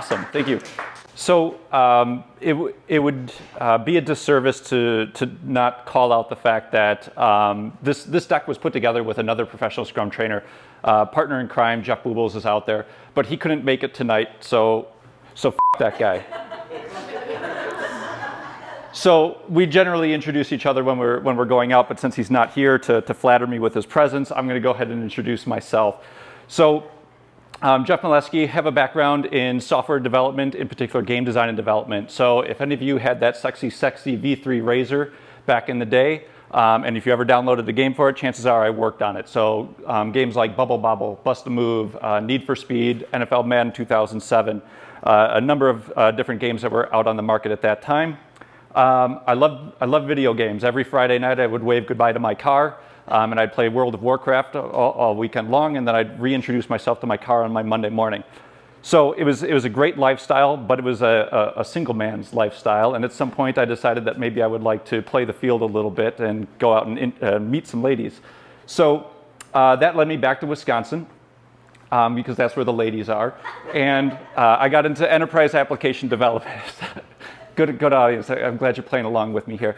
Awesome, thank you. So it would be a disservice to not call out the fact that this deck was put together with another professional Scrum trainer, partner in crime. Jeff Boobles is out there, but he couldn't make it tonight, so f that guy. So we generally introduce each other when we're going out, but since he's not here to flatter me with his presence, I'm going to go ahead and introduce myself. So Jeff Maleski, have a background in software development, in particular game design and development. So if any of you had that sexy V3 Razor back in the day, and if you ever downloaded the game for it, chances are I worked on it. So games like Bubble Bobble, Bust a Move, Need for Speed, NFL Madden 2007, a number of different games that were out on the market at that time. I love video games. Every Friday night I would wave goodbye to my car. And I'd play World of Warcraft all weekend long, and then I'd reintroduce myself to my car on my Monday morning. So it was a great lifestyle, but it was a single man's lifestyle. And at some point, I decided that maybe I would like to play the field a little bit and go out and meet some ladies. So that led me back to Wisconsin, because that's where the ladies are. And I got into enterprise application development. Good audience. I'm glad you're playing along with me here.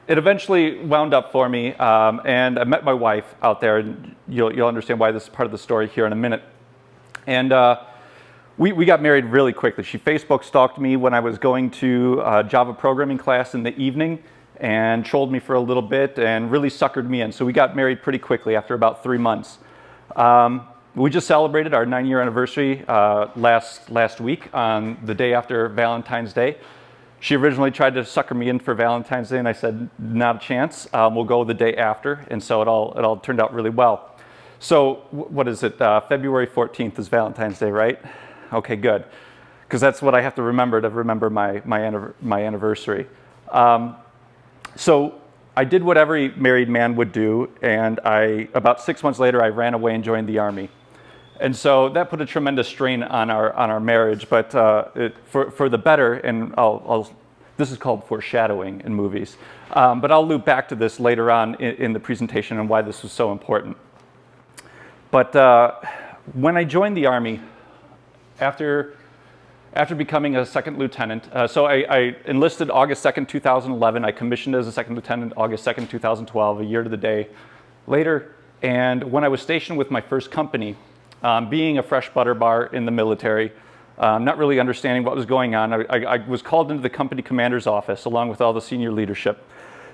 It eventually wound up for me, and I met my wife out there, and you'll understand why this is part of the story here in a minute. And we got married really quickly. She Facebook stalked me when I was going to a Java programming class in the evening and trolled me for a little bit and really suckered me in. So we got married pretty quickly after about 3 months. We just celebrated our 9-year anniversary last week on the day after Valentine's Day. She originally tried to sucker me in for Valentine's Day, and I said, not a chance. We'll go the day after, and so it all turned out really well. So what is it? February 14th is Valentine's Day, right? Okay, good, because that's what I have to remember my anniversary. So I did what every married man would do, and about 6 months later, I ran away and joined the Army. And so that put a tremendous strain on our marriage, but for the better, and this is called foreshadowing in movies, but I'll loop back to this later on in the presentation and why this was so important. But when I joined the Army, after becoming a second lieutenant, so I enlisted August 2nd, 2011, I commissioned as a second lieutenant August 2nd, 2012, a year to the day later, and when I was stationed with my first company, being a fresh butter bar in the military, not really understanding what was going on, I was called into the company commander's office along with all the senior leadership.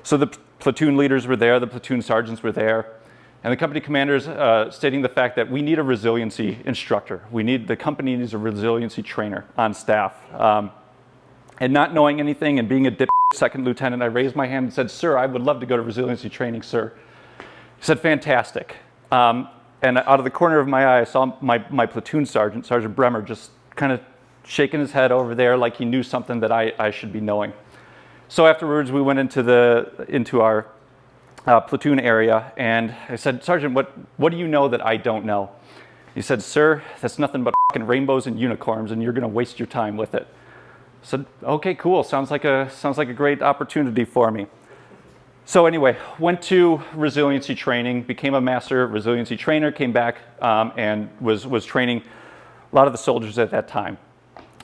So the platoon leaders were there, the platoon sergeants were there, and the company commanders stating the fact that we need a resiliency instructor. The company needs a resiliency trainer on staff. And not knowing anything and being a dip second lieutenant, I raised my hand and said, "Sir, I would love to go to resiliency training, sir." He said, "Fantastic." And out of the corner of my eye, I saw my platoon sergeant, Sergeant Bremer, just kind of shaking his head over there like he knew something that I should be knowing. So afterwards, we went into our platoon area, and I said, "Sergeant, what do you know that I don't know?" He said, "Sir, that's nothing but fucking rainbows and unicorns, and you're going to waste your time with it." I said, "Okay, cool. Sounds like a great opportunity for me." So anyway, went to resiliency training, became a master resiliency trainer, came back and was training a lot of the soldiers at that time.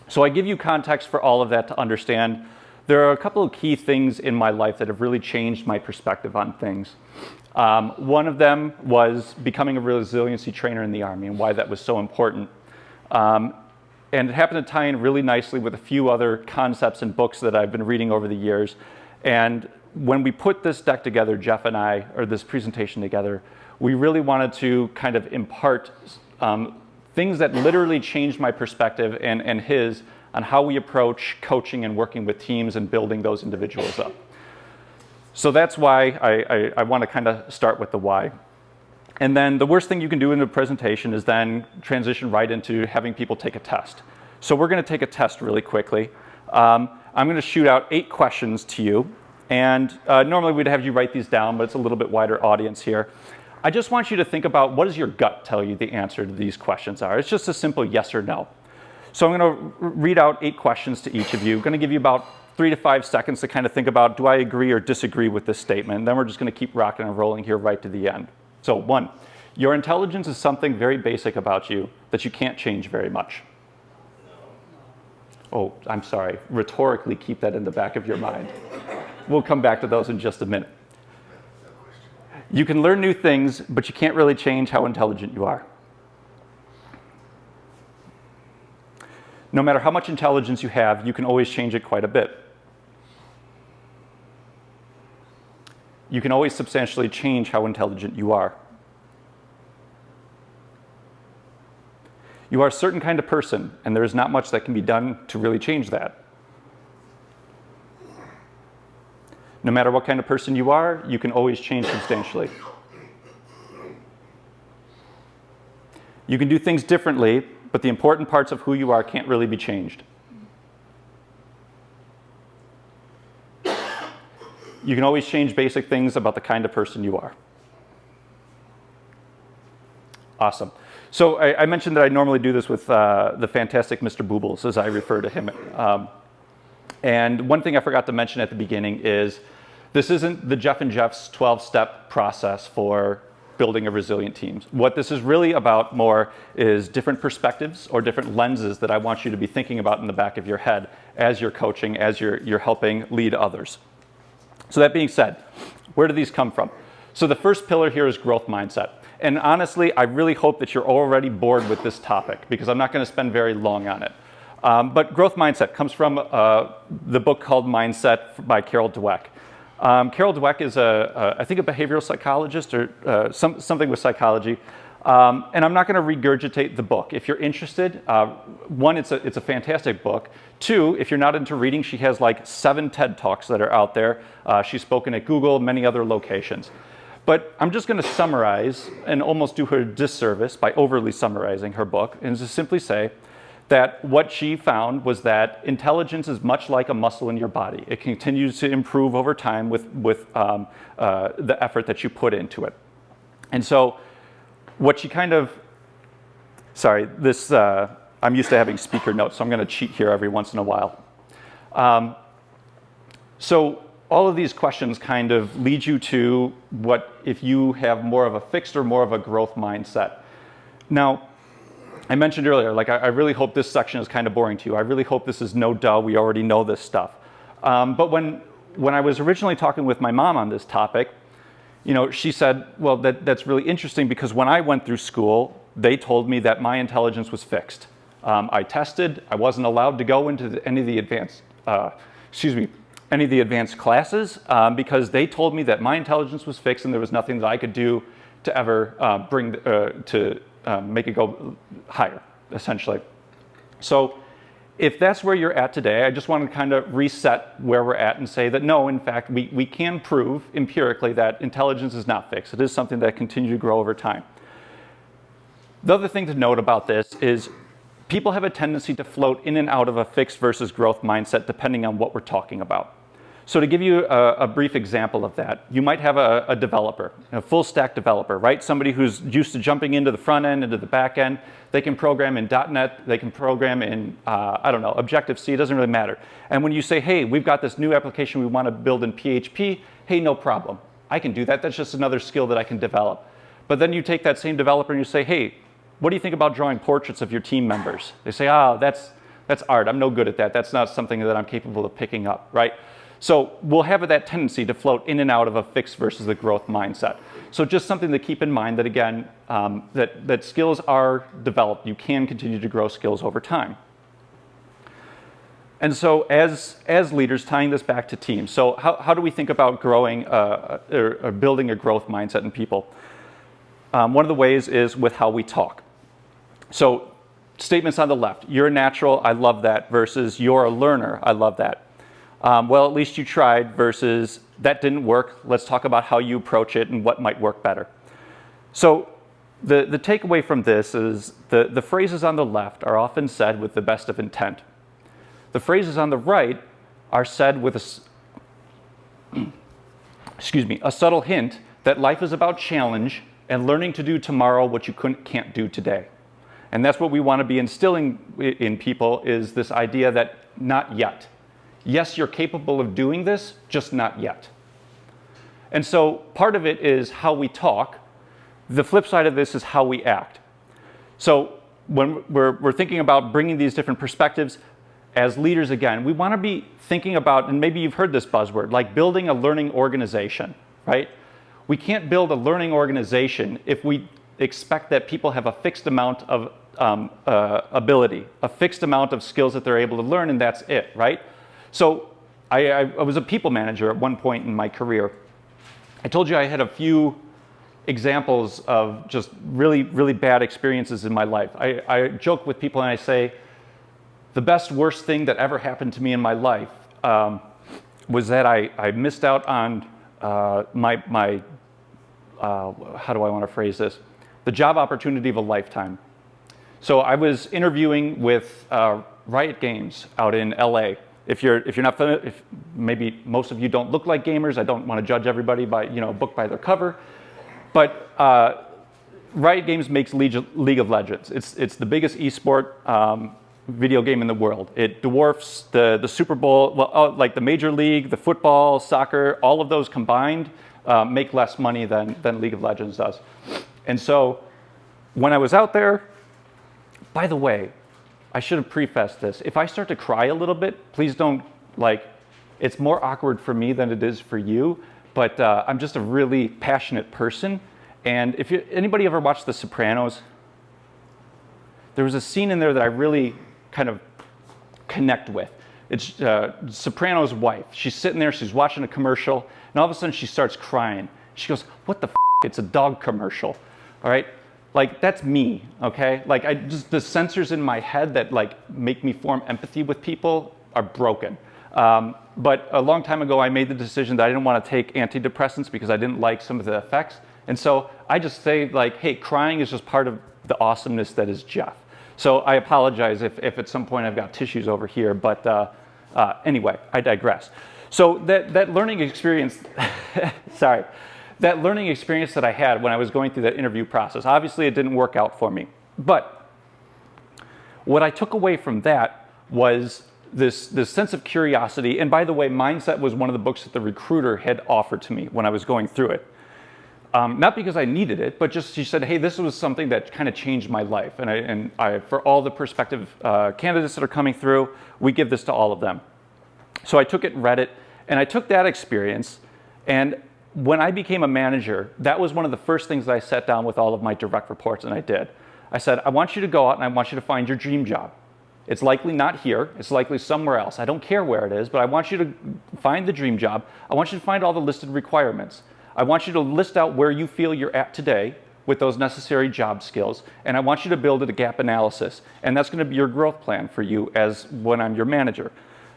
So I give you context for all of that to understand there are a couple of key things in my life that have really changed my perspective on things. One of them was becoming a resiliency trainer in the Army and why that was so important. And it happened to tie in really nicely with a few other concepts and books that I've been reading over the years. And when we put this deck together, Jeff and I, or this presentation together, we really wanted to kind of impart things that literally changed my perspective and his on how we approach coaching and working with teams and building those individuals up. So that's why I want to kind of start with the why. And then the worst thing you can do in a presentation is then transition right into having people take a test. So we're going to take a test really quickly. I'm going to shoot out 8 questions to you. And normally we'd have you write these down, but it's a little bit wider audience here. I just want you to think about what does your gut tell you the answer to these questions are. It's just a simple yes or no. So I'm going to read out 8 questions to each of you. I'm going to give you about 3 to 5 seconds to kind of think about, do I agree or disagree with this statement? And then we're just going to keep rocking and rolling here right to the end. So 1, Your intelligence is something very basic about you that you can't change very much. Oh, I'm sorry. Rhetorically, keep that in the back of your mind. We'll come back to those in just a minute. You can learn new things, but you can't really change how intelligent you are. No matter how much intelligence you have, you can always change it quite a bit. You can always substantially change how intelligent you are. You are a certain kind of person, and there is not much that can be done to really change that. No matter what kind of person you are, you can always change substantially. You can do things differently, but the important parts of who you are can't really be changed. You can always change basic things about the kind of person you are. Awesome. So I mentioned that I normally do this with the fantastic Mr. Boobles, as I refer to him. And one thing I forgot to mention at the beginning is this isn't the Jeff and Jeff's 12-step process for building a resilient team. What this is really about more is different perspectives or different lenses that I want you to be thinking about in the back of your head as you're coaching, as you're helping lead others. So that being said, where do these come from? So the first pillar here is growth mindset. And honestly, I really hope that you're already bored with this topic because I'm not going to spend very long on it. But growth mindset comes from the book called Mindset by Carol Dweck. Carol Dweck is, I think, a behavioral psychologist or something with psychology. And I'm not going to regurgitate the book. If you're interested, one, it's a fantastic book. Two, if you're not into reading, she has like 7 TED Talks that are out there. She's spoken at Google, many other locations. But I'm just going to summarize and almost do her a disservice by overly summarizing her book and just simply say that what she found was that intelligence is much like a muscle in your body. It continues to improve over time with the effort that you put into it. And so what she kind of, sorry, this, I'm used to having speaker notes, so I'm going to cheat here every once in a while. So all of these questions kind of lead you to what if you have more of a fixed or more of a growth mindset. Now, I mentioned earlier, like I really hope this section is kind of boring to you. I really hope this is no duh, we already know this stuff. But when I was originally talking with my mom on this topic, you know, she said, well, that's really interesting because when I went through school, they told me that my intelligence was fixed. I tested, I wasn't allowed to go into any of the advanced classes because they told me that my intelligence was fixed and there was nothing that I could do to ever make it go higher, essentially. So if that's where you're at today, I just want to kind of reset where we're at and say that no, in fact, we can prove empirically that intelligence is not fixed. It is something that continues to grow over time. The other thing to note about this is people have a tendency to float in and out of a fixed versus growth mindset depending on what we're talking about. So to give you a brief example of that, you might have a developer, a full stack developer, right? Somebody who's used to jumping into the front end, into the back end. They can program in .NET, they can program in, Objective-C, it doesn't really matter. And when you say, hey, we've got this new application we want to build in PHP, hey, no problem. I can do that, that's just another skill that I can develop. But then you take that same developer and you say, hey, what do you think about drawing portraits of your team members? They say, that's art, I'm no good at that. That's not something that I'm capable of picking up, right? So we'll have that tendency to float in and out of a fixed versus a growth mindset. So just something to keep in mind that, again, that skills are developed. You can continue to grow skills over time. And so as leaders, tying this back to teams, so how do we think about growing or building a growth mindset in people? One of the ways is with how we talk. So statements on the left, you're a natural, I love that, versus you're a learner, I love that. Well, at least you tried versus that didn't work. Let's talk about how you approach it and what might work better. So the takeaway from this is the phrases on the left are often said with the best of intent. The phrases on the right are said with a subtle hint that life is about challenge and learning to do tomorrow what you can't do today. And that's what we want to be instilling in people is this idea that not yet. Yes, you're capable of doing this, just not yet. And so part of it is how we talk, The flip side of this is how we act. So when we're thinking about bringing these different perspectives, as leaders, again, we want to be thinking about, and maybe you've heard this buzzword, like building a learning organization, right? We can't build a learning organization if we expect that people have a fixed amount of ability, a fixed amount of skills that they're able to learn, and that's it, right? So I was a people manager at one point in my career. I told you I had a few examples of just really, really bad experiences in my life. I joke with people and I say, the best, worst thing that ever happened to me in my life was that I missed out on my how do I want to phrase this? The job opportunity of a lifetime. So I was interviewing with Riot Games out in LA. If you're not familiar, if maybe most of you don't look like gamers, I don't want to judge everybody by a book by their cover, but Riot Games makes League of Legends. It's the biggest esport video game in the world. It dwarfs the Super Bowl, well, like the Major League, the football, soccer, all of those combined make less money than League of Legends does. And so when I was out there, by the way, I should have prefaced this. If I start to cry a little bit, please don't, it's more awkward for me than it is for you, but I'm just a really passionate person. And if anybody ever watched The Sopranos, there was a scene in there that I really kind of connect with. It's Soprano's wife. She's sitting there, she's watching a commercial, and all of a sudden she starts crying. She goes, "What the f***? It's a dog commercial." All right? That's me, okay? The sensors in my head that make me form empathy with people are broken. But a long time ago, I made the decision that I didn't want to take antidepressants because I didn't like some of the effects. And so I just say hey, crying is just part of the awesomeness that is Jeff. So I apologize if at some point I've got tissues over here, but anyway, I digress. So that learning experience, sorry, that learning experience that I had when I was going through that interview process, obviously it didn't work out for me. But what I took away from that was this sense of curiosity. And by the way, Mindset was one of the books that the recruiter had offered to me when I was going through it. Not because I needed it, but just she said, hey, this was something that kind of changed my life. And I for all the prospective candidates that are coming through, we give this to all of them. So I took it and read it, and I took that experience, and when I became a manager, that was one of the first things that I sat down with all of my direct reports and I did. I said, I want you to go out and I want you to find your dream job. It's likely not here, it's likely somewhere else. I don't care where it is, but I want you to find the dream job. I want you to find all the listed requirements. I want you to list out where you feel you're at today with those necessary job skills, and I want you to build a gap analysis. And that's going to be your growth plan for you as when I'm your manager.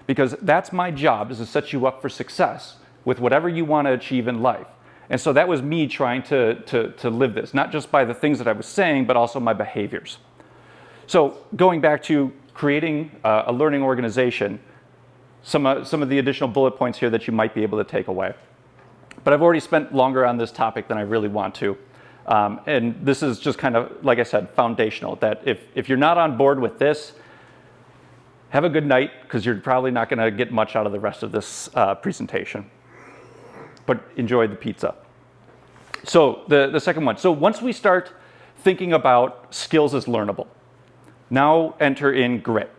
Because that's my job, is to set you up for success with whatever you want to achieve in life. And so that was me trying to live this, not just by the things that I was saying, but also my behaviors. So going back to creating a learning organization, some of the additional bullet points here that you might be able to take away. But I've already spent longer on this topic than I really want to. And this is just kind of, like I said, foundational, that if you're not on board with this, have a good night, because you're probably not going to get much out of the rest of this presentation. But enjoy the pizza. So the second one. So once we start thinking about skills as learnable, now enter in grit.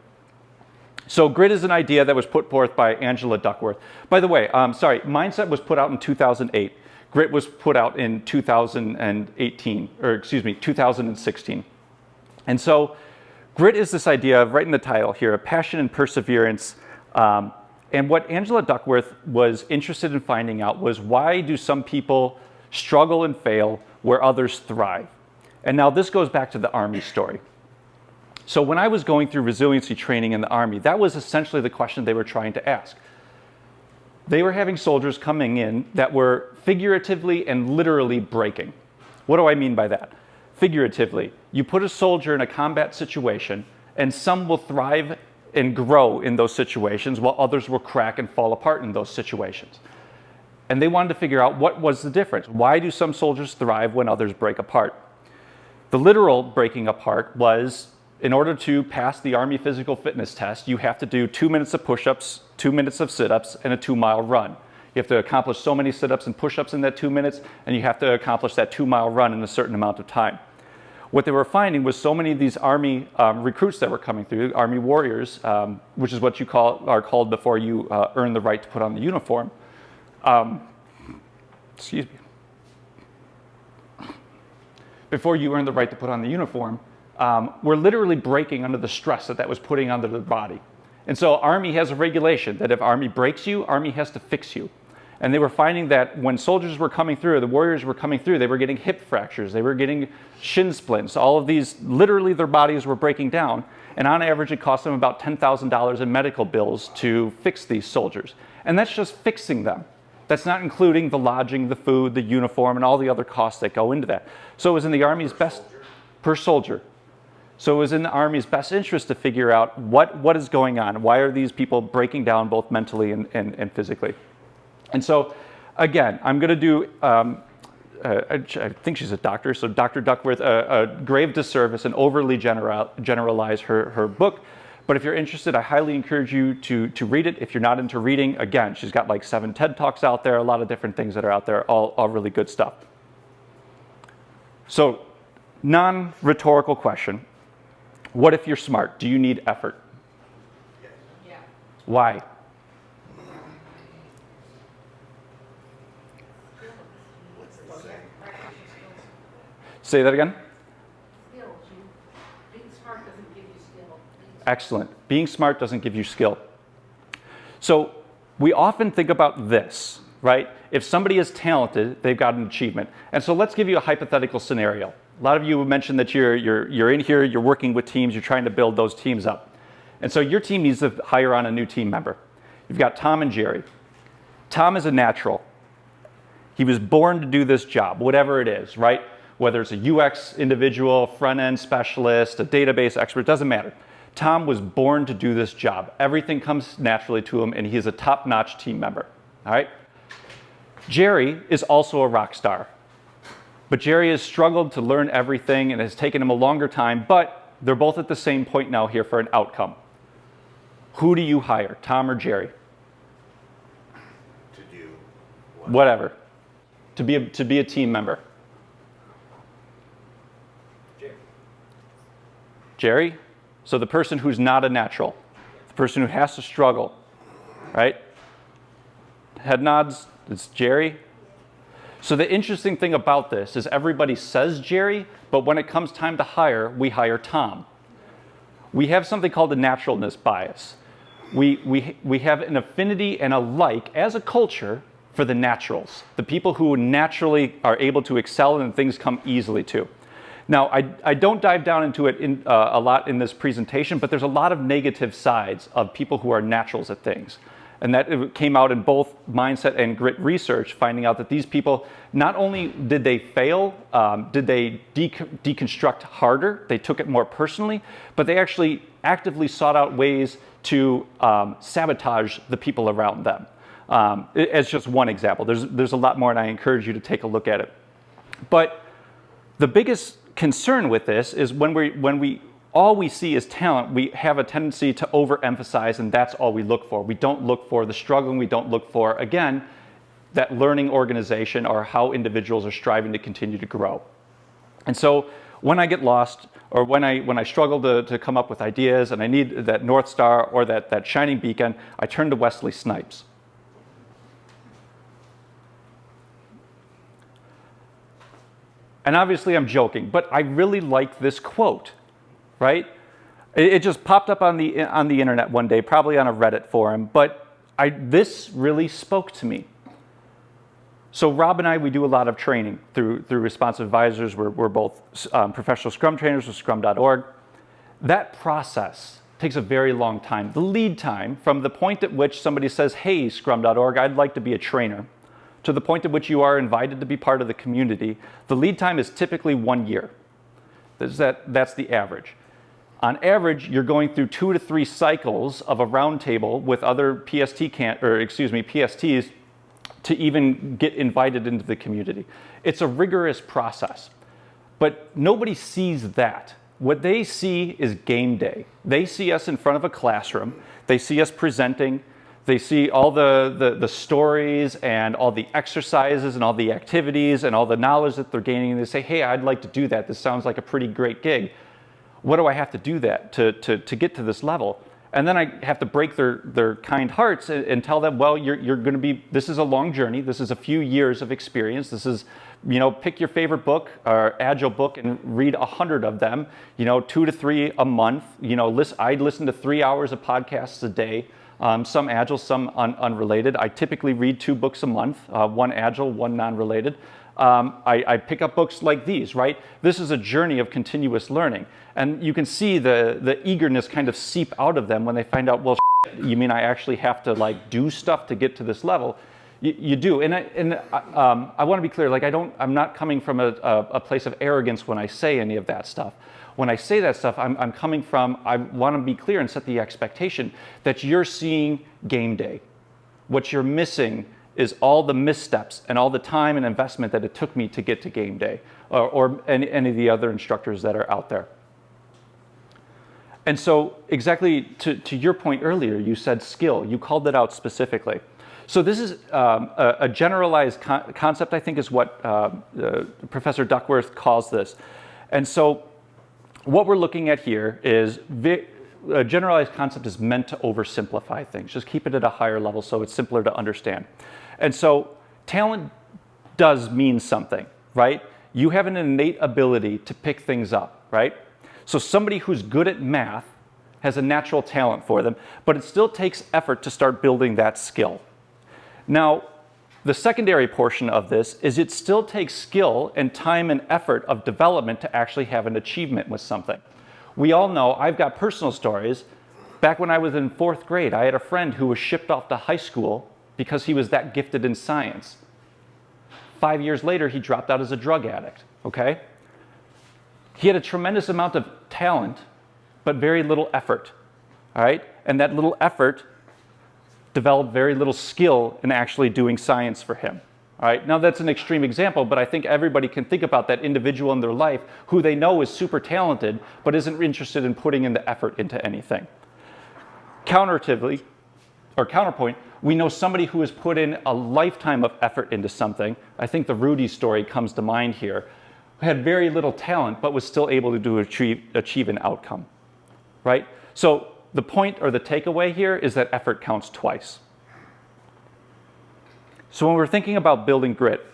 So grit is an idea that was put forth by Angela Duckworth. By the way, Mindset was put out in 2008. Grit was put out in 2016. And so grit is this idea of, right in the title here, of passion and perseverance. And what Angela Duckworth was interested in finding out was, why do some people struggle and fail where others thrive? And now this goes back to the Army story. So when I was going through resiliency training in the Army, that was essentially the question they were trying to ask. They were having soldiers coming in that were figuratively and literally breaking. What do I mean by that? Figuratively, you put a soldier in a combat situation, and some will thrive and grow in those situations, while others will crack and fall apart in those situations. And they wanted to figure out, what was the difference? Why do some soldiers thrive when others break apart? The literal breaking apart was, in order to pass the Army physical fitness test, you have to do 2 minutes of push-ups, 2 minutes of sit-ups, and a 2-mile run. You have to accomplish so many sit-ups and push-ups in that 2 minutes, and you have to accomplish that 2-mile run in a certain amount of time. What they were finding was so many of these Army recruits that were coming through, Army warriors, which is what you are called before you earn the right to put on the uniform. Excuse me. Before you earn the right to put on the uniform, were literally breaking under the stress that was putting onto their body. And so Army has a regulation that if Army breaks you, Army has to fix you. And they were finding that when soldiers were coming through, the warriors were coming through, they were getting hip fractures, they were getting shin splints, all of these, literally their bodies were breaking down. And on average, it cost them about $10,000 in medical bills to fix these soldiers. And that's just fixing them. That's not including the lodging, the food, the uniform, and all the other costs that go into that. So it was in the Army's best, per soldier. So it was in the Army's best interest to figure out what is going on. Why are these people breaking down both mentally and physically? And so, again, I'm going to do, I think she's a doctor, so Dr. Duckworth, a grave disservice and overly generalize her book. But if you're interested, I highly encourage you to read it. If you're not into reading, again, she's got like 7 TED Talks out there, a lot of different things that are out there, all really good stuff. So, non-rhetorical question. What if you're smart? Do you need effort? Yeah. Why? Say that again? Skills. Being smart doesn't give you skill. Excellent. Being smart doesn't give you skill. So we often think about this, right? If somebody is talented, they've got an achievement. And so let's give you a hypothetical scenario. A lot of you mentioned that you're in here, you're working with teams, you're trying to build those teams up. And so your team needs to hire on a new team member. You've got Tom and Jerry. Tom is a natural. He was born to do this job, whatever it is, right? Whether it's a UX individual, front-end specialist, a database expert, doesn't matter. Tom was born to do this job. Everything comes naturally to him, and he is a top-notch team member, all right? Jerry is also a rock star. But Jerry has struggled to learn everything and has taken him a longer time, but they're both at the same point now here for an outcome. Who do you hire, Tom or Jerry? To do what? Whatever. To be a team member. Jerry. Jerry? So the person who's not a natural, the person who has to struggle, right? Head nods, it's Jerry. So the interesting thing about this is everybody says Jerry, but when it comes time to hire, we hire Tom. We have something called a naturalness bias. We have an affinity and a like as a culture for the naturals, the people who naturally are able to excel and things come easily to. Now, I don't dive down into it a lot in this presentation, but there's a lot of negative sides of people who are naturals at things. And that came out in both mindset and grit research, finding out that these people, not only did they fail, did they deconstruct harder, they took it more personally, but they actually actively sought out ways to sabotage the people around them. As just one example. There's a lot more, and I encourage you to take a look at it. But the biggest concern with this is when all we see is talent, we have a tendency to overemphasize, and that's all we look for. We don't look for the struggle, and we don't look for, again, that learning organization or how individuals are striving to continue to grow. And so when I get lost, or when I struggle to come up with ideas, and I need that North Star or that shining beacon, I turn to Wesley Snipes. And obviously I'm joking, but I really like this quote, right? It just popped up on the internet one day, probably on a Reddit forum, but this really spoke to me. So Rob and I, we do a lot of training through Responsive Advisors. We're both professional Scrum trainers with scrum.org. That process takes a very long time. The lead time from the point at which somebody says, hey, scrum.org, I'd like to be a trainer, to the point at which you are invited to be part of the community, the lead time is typically 1 year. That's the average. On average, you're going through 2 to 3 cycles of a roundtable with other PSTs to even get invited into the community. It's a rigorous process, but nobody sees that. What they see is game day. They see us in front of a classroom. They see us presenting. They see all the stories and all the exercises and all the activities and all the knowledge that they're gaining, and they say, hey, I'd like to do that. This sounds like a pretty great gig. What do I have to do that to get to this level? And then I have to break their kind hearts and tell them, well, you're going to be, this is a long journey. This is a few years of experience. This is, pick your favorite book or Agile book and read 100 of them, 2 to 3 a month. I listen to 3 hours of podcasts a day. Some Agile, some unrelated. I typically read 2 books a month, one Agile, one non-related. I pick up books like these, right? This is a journey of continuous learning. And you can see the eagerness kind of seep out of them when they find out, well, you mean I actually have to do stuff to get to this level? You do. And I want to be clear, I'm not coming from a place of arrogance when I say any of that stuff. When I say that stuff, I'm coming from, I want to be clear and set the expectation that you're seeing game day. What you're missing is all the missteps and all the time and investment that it took me to get to game day, or any of the other instructors that are out there. And so exactly to your point earlier, you said skill. You called it out specifically. So this is a generalized concept, I think, is what Professor Duckworth calls this. And so what we're looking at here is a generalized concept is meant to oversimplify things. Just keep it at a higher level so it's simpler to understand. And so talent does mean something, right? You have an innate ability to pick things up, right? So somebody who's good at math has a natural talent for them, but it still takes effort to start building that skill. Now, the secondary portion of this is it still takes skill and time and effort of development to actually have an achievement with something. We all know, I've got personal stories. Back when I was in 4th grade, I had a friend who was shipped off to high school because he was that gifted in science. 5 years later, he dropped out as a drug addict, okay? He had a tremendous amount of talent, but very little effort, all right? And that little effort developed very little skill in actually doing science for him. All right, now that's an extreme example, but I think everybody can think about that individual in their life who they know is super talented, but isn't interested in putting in the effort into anything. Counterpoint, we know somebody who has put in a lifetime of effort into something. I think the Rudy story comes to mind here. Who had very little talent, but was still able to achieve an outcome, right? So the point or the takeaway here is that effort counts twice. So when we're thinking about building grit,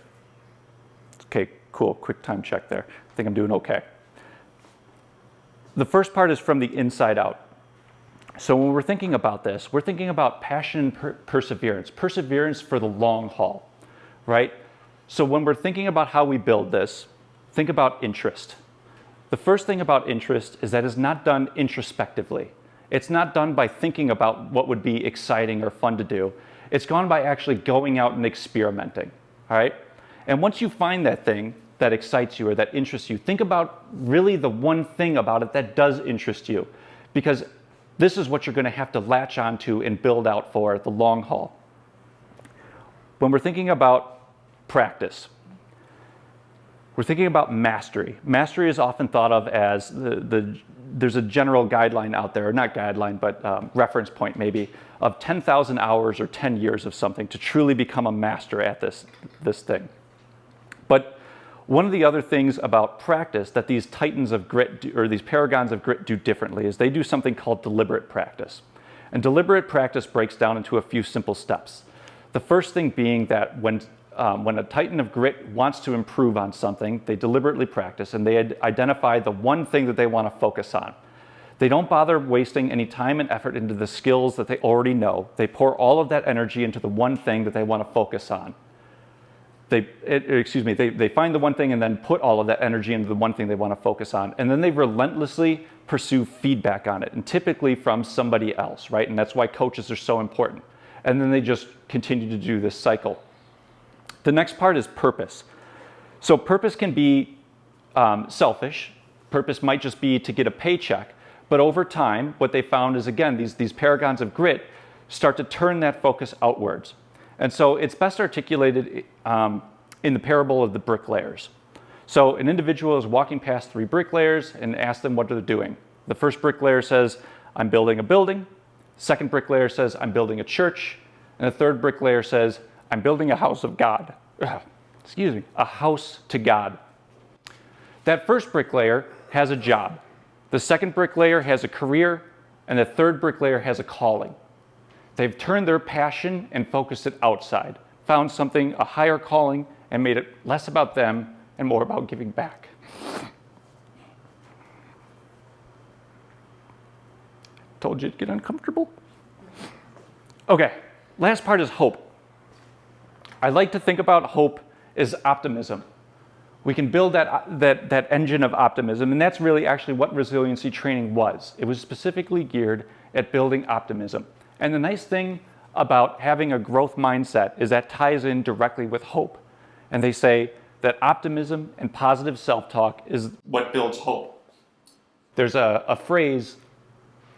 okay, cool, quick time check there. I think I'm doing okay. The first part is from the inside out. So when we're thinking about this, we're thinking about passion and perseverance for the long haul, right? So when we're thinking about how we build this, think about interest. The first thing about interest is that it's not done introspectively. It's not done by thinking about what would be exciting or fun to do. It's gone by actually going out and experimenting, all right? And once you find that thing that excites you or that interests you, think about really the one thing about it that does interest you, because this is what you're going to have to latch onto and build out for the long haul. When we're thinking about practice, we're thinking about mastery. Mastery is often thought of as there's a general guideline out there, or not guideline, but reference point maybe, of 10,000 hours or 10 years of something to truly become a master at this thing. But one of the other things about practice that these titans of grit or these paragons of grit do differently is they do something called deliberate practice. And deliberate practice breaks down into a few simple steps. The first thing being that when a titan of grit wants to improve on something, they deliberately practice and they identify the one thing that they want to focus on. They don't bother wasting any time and effort into the skills that they already know. They pour all of that energy into the one thing that they want to focus on. They find the one thing and then put all of that energy into the one thing they want to focus on. And then they relentlessly pursue feedback on it, and typically from somebody else, right? And that's why coaches are so important. And then they just continue to do this cycle. The next part is purpose. So purpose can be selfish. Purpose might just be to get a paycheck. But over time, what they found is, again, these paragons of grit start to turn that focus outwards. And so it's best articulated in the parable of the bricklayers. So an individual is walking past 3 bricklayers and asks them what they're doing. The first bricklayer says, I'm building a building. Second bricklayer says, I'm building a church. And the third bricklayer says, I'm building a house of God. Excuse me, a house to God. That first bricklayer has a job. The second bricklayer has a career, and the third bricklayer has a calling. They've turned their passion and focused it outside, found something, a higher calling, and made it less about them and more about giving back. Told you to get uncomfortable. Okay, last part is hope. I like to think about hope as optimism. We can build that engine of optimism, and that's really actually what resiliency training was. It was specifically geared at building optimism. And the nice thing about having a growth mindset is that ties in directly with hope. And they say that optimism and positive self-talk is what builds hope. There's a phrase,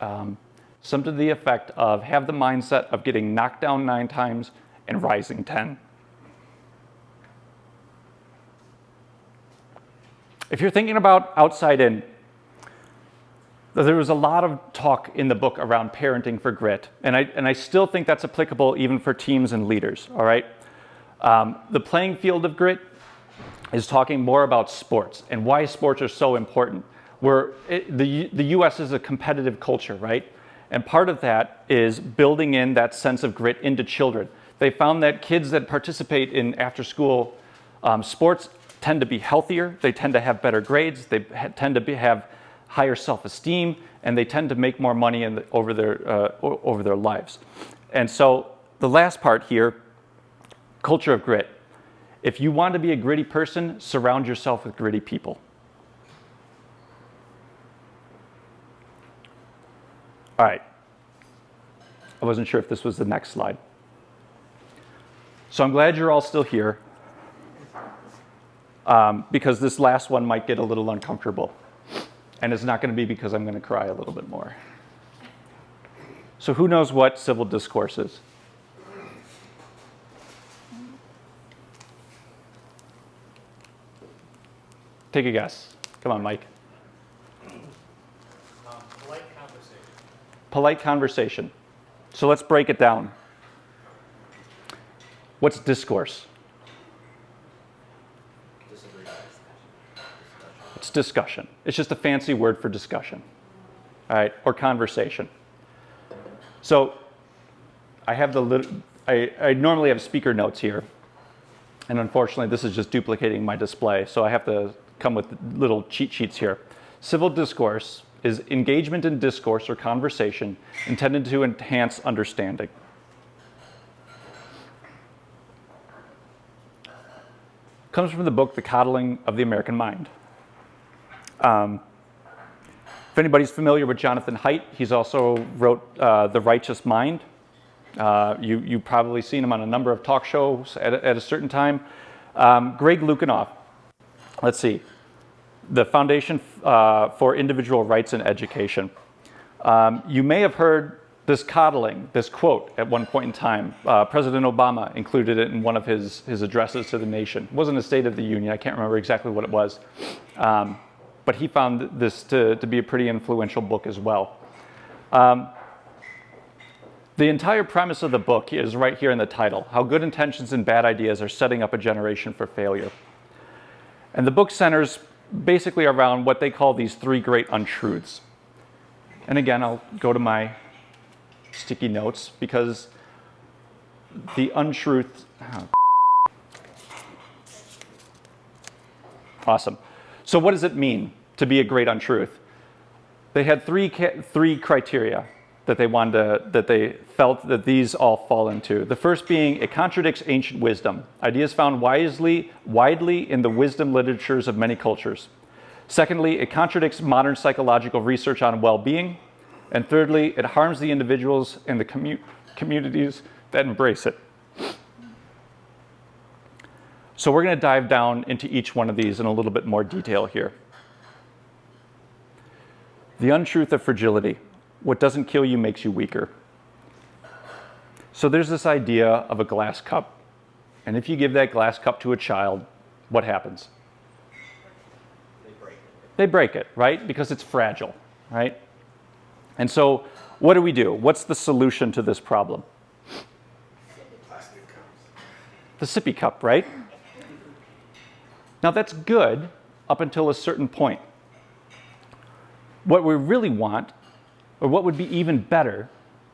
some to the effect of have the mindset of getting knocked down 9 times and rising 10. If you're thinking about outside in, there was a lot of talk in the book around parenting for grit, and I still think that's applicable even for teams and leaders, all right? The playing field of grit is talking more about sports and why sports are so important. The US is a competitive culture, right? And part of that is building in that sense of grit into children. They found that kids that participate in after-school sports tend to be healthier, they tend to have better grades, they tend to have higher self-esteem, and they tend to make more money over their lives. And so the last part here, culture of grit. If you want to be a gritty person, surround yourself with gritty people. All right. I wasn't sure if this was the next slide. So I'm glad you're all still here, because this last one might get a little uncomfortable. And it's not going to be because I'm going to cry a little bit more. So who knows what civil discourse is? Take a guess. Come on, Mike. Polite conversation. Polite conversation. So let's break it down. What's discourse? It's discussion. It's just a fancy word for discussion, all right, or conversation. So I have I normally have speaker notes here, and unfortunately this is just duplicating my display, so I have to come with little cheat sheets here. Civil discourse is engagement in discourse or conversation intended to enhance understanding. Comes from the book, The Coddling of the American Mind. If anybody's familiar with Jonathan Haidt, he's also wrote The Righteous Mind. You've probably seen him on a number of talk shows at a certain time. Greg Lukianoff, let's see, the Foundation for Individual Rights in Education. You may have heard this coddling, this quote at one point in time. President Obama included it in one of his addresses to the nation. It wasn't a State of the Union, I can't remember exactly what it was. But he found this to be a pretty influential book as well. The entire premise of the book is right here in the title, How Good Intentions and Bad Ideas Are Setting Up a Generation for Failure. And the book centers basically around what they call these 3 great untruths. And again, I'll go to my sticky notes because the untruth... Awesome. So what does it mean to be a great untruth? They had three criteria that they felt that these all fall into. The first being, it contradicts ancient wisdom, ideas found widely in the wisdom literatures of many cultures. Secondly, it contradicts modern psychological research on well-being. And thirdly, it harms the individuals and the communities that embrace it. So we're going to dive down into each one of these in a little bit more detail here. The untruth of fragility. What doesn't kill you makes you weaker. So there's this idea of a glass cup. And if you give that glass cup to a child, what happens? They break it. They break it, right? Because it's fragile, right? And so what do? What's the solution to this problem? Plastic cups. The sippy cup, right? Now that's good up until a certain point. What we really want, or what would be even better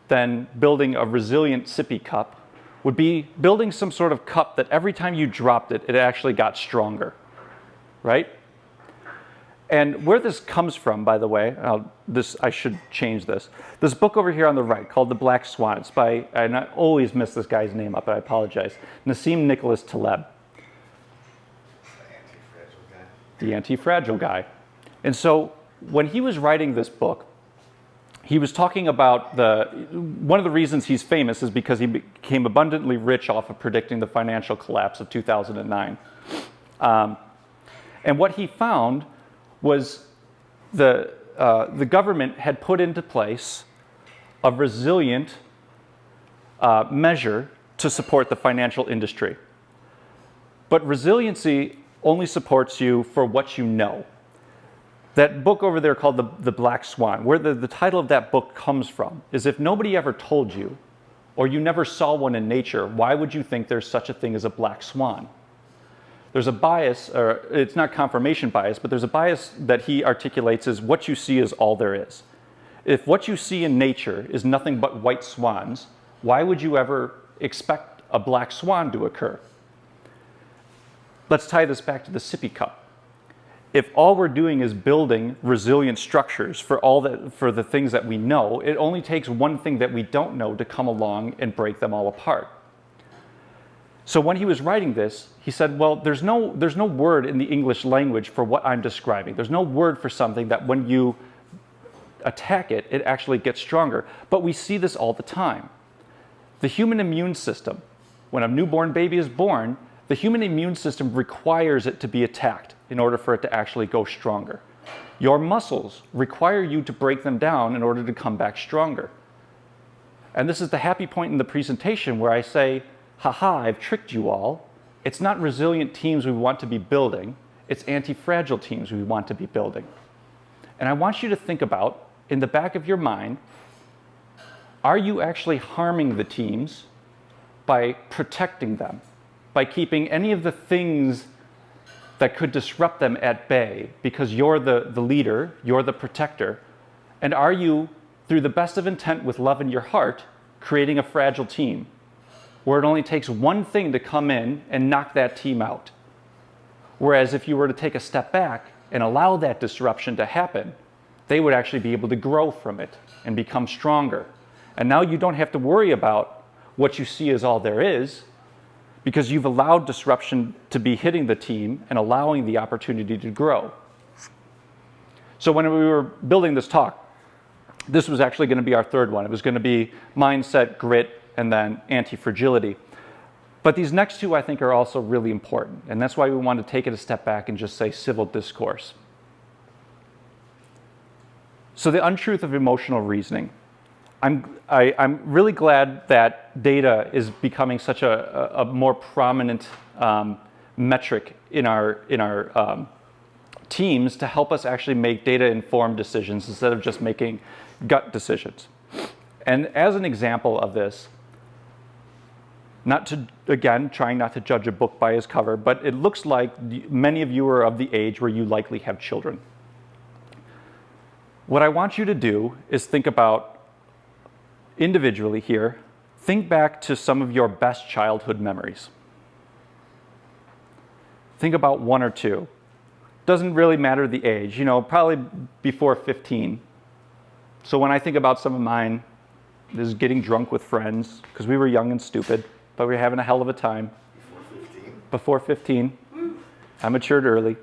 than building a resilient sippy cup, would be building some sort of cup that every time you dropped it, it actually got stronger, right? And where this comes from, by the way, I should change this. This book over here on the right called The Black Swan. It's by, and I always mess this guy's name up, I apologize, Nassim Nicholas Taleb. The Antifragile guy. And so when he was writing this book, he was talking about one of the reasons he's famous is because he became abundantly rich off of predicting the financial collapse of 2009. And what he found was the government had put into place a resilient measure to support the financial industry. But resiliency only supports you for what you know. That book over there called The Black Swan, where the title of that book comes from, is if nobody ever told you, or you never saw one in nature, why would you think there's such a thing as a black swan? There's a bias, or it's not confirmation bias, but there's a bias that he articulates is what you see is all there is. If what you see in nature is nothing but white swans, why would you ever expect a black swan to occur? Let's tie this back to the sippy cup. If all we're doing is building resilient structures for the things that we know, it only takes one thing that we don't know to come along and break them all apart. So when he was writing this, he said, well, there's no word in the English language for what I'm describing. There's no word for something that when you attack it, it actually gets stronger. But we see this all the time. The human immune system, when a newborn baby is born, the human immune system requires it to be attacked in order for it to actually go stronger. Your muscles require you to break them down in order to come back stronger. And this is the happy point in the presentation where I say, haha, I've tricked you all. It's not resilient teams we want to be building. It's anti-fragile teams we want to be building. And I want you to think about, in the back of your mind, are you actually harming the teams by protecting them, by keeping any of the things that could disrupt them at bay because you're the leader, you're the protector? And are you, through the best of intent with love in your heart, creating a fragile team where it only takes one thing to come in and knock that team out? Whereas if you were to take a step back and allow that disruption to happen, they would actually be able to grow from it and become stronger. And now you don't have to worry about what you see as all there is, because you've allowed disruption to be hitting the team and allowing the opportunity to grow. So when we were building this talk, this was actually going to be our third one. It was going to be mindset, grit, and then anti-fragility. But these next two, I think, are also really important. And that's why we want to take it a step back and just say civil discourse. So the untruth of emotional reasoning. I'm really glad that data is becoming such a more prominent metric in our teams to help us actually make data-informed decisions instead of just making gut decisions. And as an example of this, trying not to judge a book by its cover, but it looks like many of you are of the age where you likely have children. What I want you to do is think about individually here, think back to some of your best childhood memories. Think about one or two. Doesn't really matter the age, probably before 15. So when I think about some of mine, this is getting drunk with friends, because we were young and stupid, but we were having a hell of a time. Before 15. I matured early.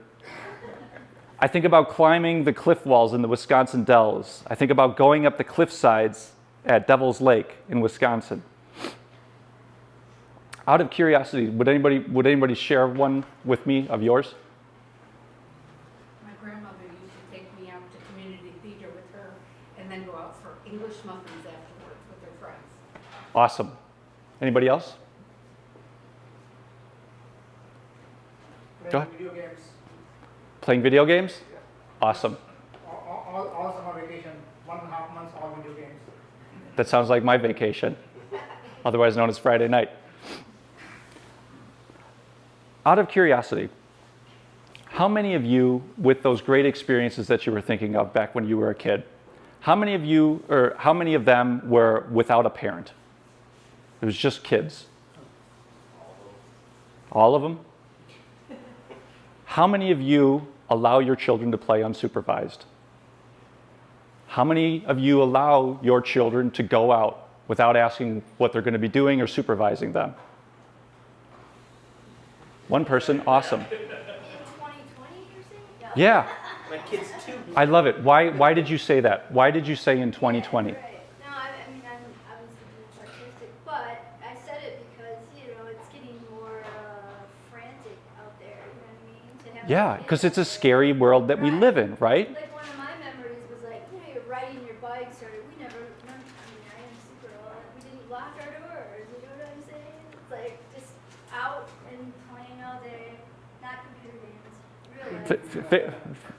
I think about climbing the cliff walls in the Wisconsin Dells. I think about going up the cliff sides at Devil's Lake in Wisconsin. Out of curiosity, would anybody share one with me of yours? My grandmother used to take me out to community theater with her and then go out for English muffins afterwards with her friends. Awesome. Anybody else? Go ahead. Video games. Playing video games? Yeah. Awesome. All summer vacation, 1.5 months all That sounds like my vacation, otherwise known as Friday night. Out of curiosity, how many of you, with those great experiences that you were thinking of back when you were a kid, how many of you, or how many of them were without a parent? It was just kids. All of them? How many of you allow your children to play unsupervised? How many of you allow your children to go out without asking what they're going to be doing or supervising them? One person, awesome. In 2020, you're saying? Yeah, My kids too. I love it. Why did you say that? Why did you say in 2020? Right. No, I mean, I'm obviously being sarcastic, but I said it because, it's getting more frantic out there, you know what I mean? To have Yeah, because it's a scary world that we live in, right? Like one of my memories was like, you're riding your bikes, or we never, I mean, I am super old, we didn't lock our doors, you know what I'm saying? It's like just out and playing all day, not computer games,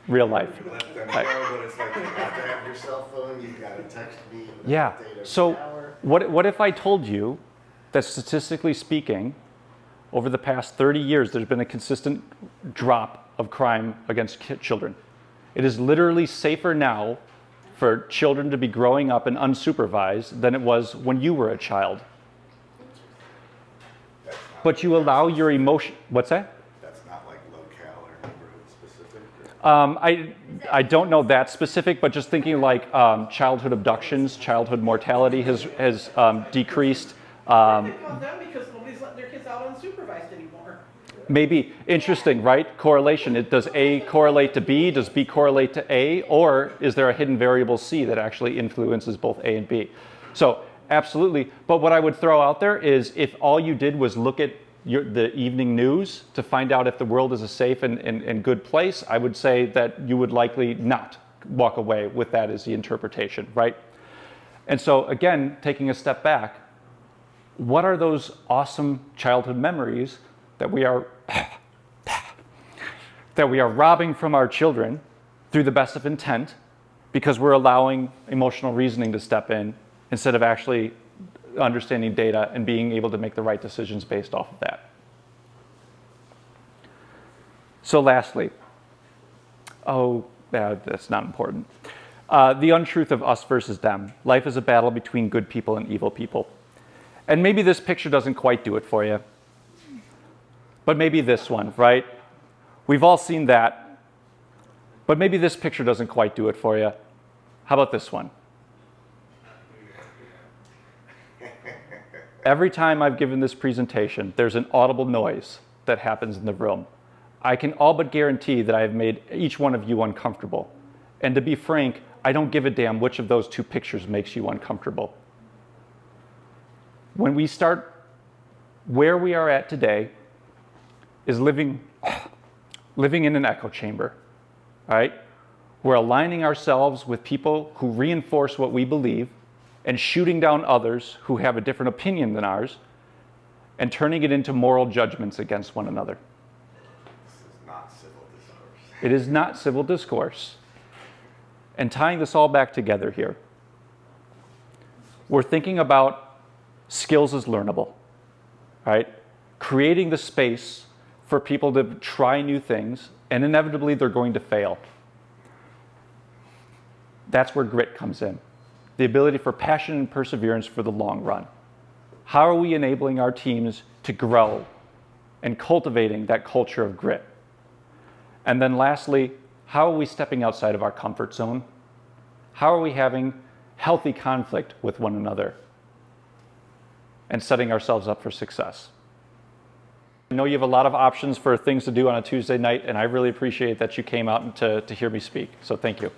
real life. Real life. Let them know, but it's like you have to have your cell phone, you gotta text me. with Yeah. an update every So hour. what if I told you that statistically speaking, over the past 30 years, there's been a consistent drop of crime against children. It is literally safer now for children to be growing up and unsupervised than it was when you were a child. That's not But you allow your emotion. What's that? That's not like locale or neighborhood specific. Or, I don't know that specific, but just thinking like childhood abductions, childhood mortality has decreased. I think on them because nobody's letting their kids out unsupervised anymore. Maybe interesting, right? Correlation. Does A correlate to B? Does B correlate to A? Or is there a hidden variable C that actually influences both A and B? So absolutely. But what I would throw out there is if all you did was look at the evening news to find out if the world is a safe and good place, I would say that you would likely not walk away with that as the interpretation, right? And so again, taking a step back, what are those awesome childhood memories that we are robbing from our children through the best of intent because we're allowing emotional reasoning to step in instead of actually understanding data and being able to make the right decisions based off of that. So lastly, that's not important. The untruth of us versus them. Life is a battle between good people and evil people. And maybe this picture doesn't quite do it for you. But maybe this one, right? We've all seen that. But maybe this picture doesn't quite do it for you. How about this one? Every time I've given this presentation, there's an audible noise that happens in the room. I can all but guarantee that I have made each one of you uncomfortable. And to be frank, I don't give a damn which of those two pictures makes you uncomfortable. When we start where we are at today is living in an echo chamber, all right? We're aligning ourselves with people who reinforce what we believe and shooting down others who have a different opinion than ours and turning it into moral judgments against one another. this is not civil discourse. It is not civil discourse. And tying this all back together here, we're thinking about skills as learnable, right? Creating the space for people to try new things, and inevitably they're going to fail. That's where grit comes in. The ability for passion and perseverance for the long run. How are we enabling our teams to grow and cultivating that culture of grit? And then lastly, how are we stepping outside of our comfort zone? How are we having healthy conflict with one another and setting ourselves up for success? I know you have a lot of options for things to do on a Tuesday night, and I really appreciate that you came out to hear me speak. So thank you.